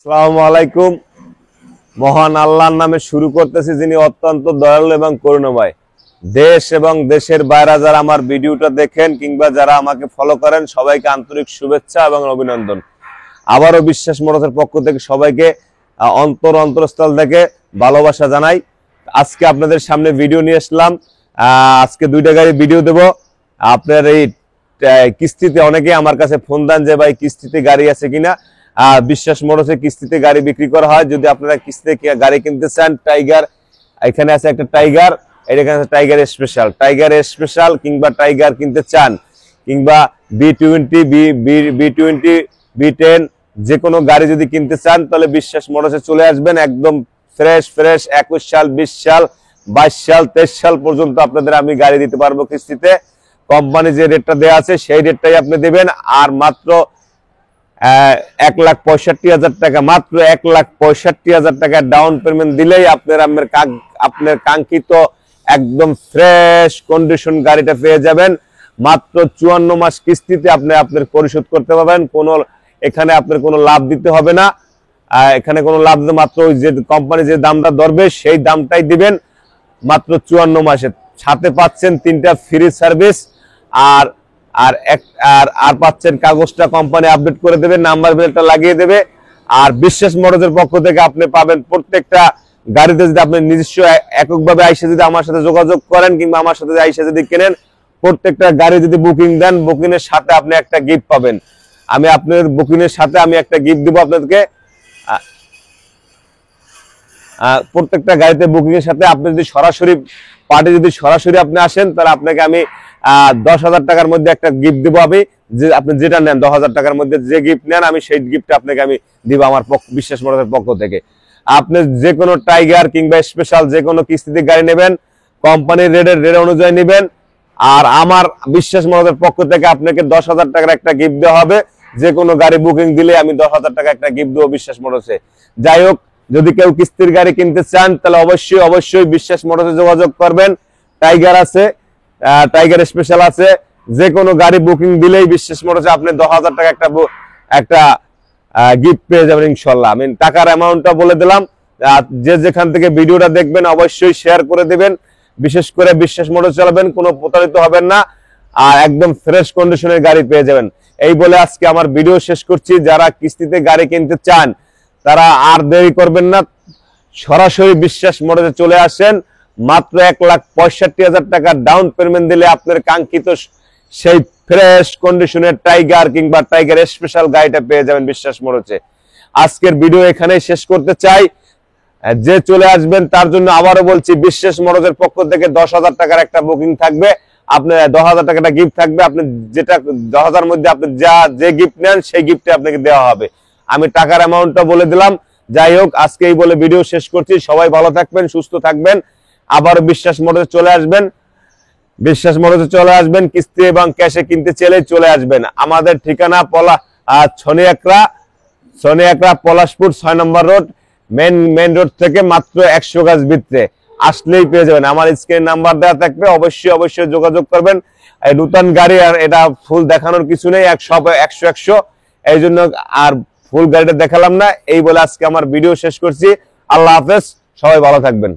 আসসালামু আলাইকুম। মহান আল্লাহর নামে শুরু করতেছি, যিনি অত্যন্ত দয়ালু এবং করুণাময়। দেশ এবং দেশের বাইরে যারা আমার ভিডিওটা দেখেন কিংবা যারা আমাকে ফলো করেন, সবাইকে আন্তরিক শুভেচ্ছা এবং অভিনন্দন। আবারও বিশ্বাস মোটরসের পক্ষ থেকে সবাইকে অন্তরস্থল থেকে ভালোবাসা জানাই। আজকে আপনাদের সামনে ভিডিও নিয়ে আসলাম। আজকে দুইটা গাড়ি ভিডিও দেব। আপনার এই কিস্তিতে অনেকে আমার কাছে ফোন দেন যে ভাই কিস্তিতে গাড়ি আছে কিনা। বিশ্বাস মোটরসে কিস্তিতে গাড়ি বিক্রি করা হয়। যদি আপনারা কিস্তিতে গাড়ি কিনতে চান, টাইগার এখানে আছে একটা টাইগার, এখানে আছে টাইগার স্পেশাল কিংবা টাইগার কিনতে চান, কিংবা B20 B20 B10 যে কোনো গাড়ি যদি কিনতে চান, তাহলে বিশ্বাস মোটরসে চলে আসবেন। একদম ফ্রেশ 21 সাল 20 সাল 22 সাল 23 সাল পর্যন্ত আপনাদের আমি গাড়ি দিতে পারবো কিস্তিতে। কোম্পানি যে রেটটা দেওয়া আছে সেই রেটটাই আপনি দেবেন। আর মাত্র 1,65,000 টাকা, মাত্র 1,65,000 টাকা ডাউন পেমেন্ট দিলেই আপনার কাঙ্ক্ষিত একদম ফ্রেশ কন্ডিশন গাড়িটা পেয়ে যাবেন। মাত্র 54 মাস কিস্তিতে আপনি আপনার পরিশোধ করতে পারবেন। এখানে আপনার কোনো লাভ দিতে হবে না। এখানে কোনো লাভ দিতে, মাত্র ওই যে কোম্পানি যে দামটা ধরবে সেই দামটাই দিবেন মাত্র 54 মাসে। সাথে পাচ্ছেন 3টা ফ্রি সার্ভিস, আর পাচ্ছেন কাগজটা কোম্পানি আপডেট করে দেবে, নাম্বার প্লেটটা লাগিয়ে দেবে। আর বিশ্বাস মোটরসের পক্ষ থেকে আপনি পাবেন প্রত্যেকটা গাড়িতে, যদি আপনি নিজস্ব এককভাবে আইসা যদি আমার সাথে যোগাযোগ করেন কিংবা আমার সাথে আইসা যদি কেনেন, প্রত্যেকটা গাড়ি যদি বুকিং দেন, বুকিং এর সাথে আপনি একটা গিফট পাবেন। আমি আপনার বুকিং এর সাথে আমি একটা গিফট দিব আপনাদেরকে। প্রত্যেকটা গাড়িতে বুকিং এর সাথে আপনি যদি সরাসরি আপনি আসেন, তাহলে আপনাকে আমি 10,000 টাকার মধ্যে একটা গিফট দিব। যে আপনি যেটা নেন 10,000 টাকার মধ্যে যে গিফট নেন, আমি সেই গিফটটা আপনাকে আমি দিব আমার বিশ্বাস মোটরসের পক্ষ থেকে। আপনি যে কোনো টাইগার কিংবা স্পেশাল যে কোনো কিস্তিতে গাড়ি নেবেন, কোম্পানির রেট অনুযায়ী নেবেন। আর আমার বিশ্বাস মোটরসের পক্ষ থেকে আপনাকে 10,000 টাকার একটা গিফট দেওয়া হবে। যে কোনো গাড়ি বুকিং দিলে আমি 10,000 টাকা একটা গিফট দেবো বিশ্বাস মোটরসে। যাই হোক, যদি কেউ কিস্তির গাড়ি কিনতে চান, তাহলে অবশ্যই বিশ্বাস মোটরসে যোগাযোগ করবেন। টাইগার আছে, টাইগার স্পেশাল আছে, যে কোনো গাড়ি বুকিং দিলেই বিশ্বাস মোটরসে আপনি 10,000 টাকা একটা গিফট পেয়ে যাবেন ইনশাল্লাহ। আমি টাকার অ্যামাউন্টটা বলে দিলাম। যে যেখান থেকে ভিডিওটা দেখবেন অবশ্যই শেয়ার করে দিবেন। বিশেষ করে বিশ্বাস মোটরস চালাবেন, কোনো প্রতারিত হবেন না, আর একদম ফ্রেশ কন্ডিশনের গাড়ি পেয়ে যাবেন। এই বলে আজকে আমার ভিডিও শেষ করছি। যারা কিস্তিতে গাড়ি কিনতে চান, তারা আর দেরি করবেন না, সরাসরি বিশ্বাস মোটরসে চলে আসেন। মাত্র 1,65,000 টাকা ডাউন পেমেন্ট দিলে আপনার কাঙ্ক্ষিত সেই ফ্রেশ কন্ডিশনের টাইগার কিংবা টাইগার স্পেশাল গাড়িটা পেয়ে যাবেন বিশ্বাস মোটরসে। আজকের ভিডিও এখানেই শেষ করতে চাই। যে চলে আসবেন তার জন্য আবারও বলছি, বিশ্বাস মোটরসের পক্ষ থেকে 10,000 টাকার একটা বুকিং থাকবে। আপনার 10,000 টাকাটা গিফট থাকবে। আপনি যেটা 10,000 মধ্যে আপনি যে গিফট নেন সেই গিফটে আপনাকে দেওয়া হবে। আমি টাকার অ্যামাউন্টটা বলে দিলাম। যাই হোক, আজকে এই বলে ভিডিও শেষ করছি। সবাই ভালো থাকবেন, সুস্থ থাকবেন। আবার বিশ্বাস মোটরসে চলে আসবেন। কিস্তি এবং ক্যাশে কিনতে চাইলে চলে আসবেন। আমাদের ঠিকানা ছনিয়াকড়া পলাশপুর 6 নম্বর রোড, মেইন রোড থেকে মাত্র 100 গজ ভিতরে আসলেই পেয়ে যাবেন। আমার স্ক্রিন নাম্বার দেওয়া থাকবে, অবশ্যই যোগাযোগ করবেন। এই নতুন গাড়ি, আর এটা ফুল দেখানোর কিছু নেই, 100 এই জন্য আর ফুল গাড়িটা দেখালাম না। এই বলে আজকে আমার ভিডিও শেষ করছি। আল্লাহ হাফেজ, সবাই ভালো থাকবেন।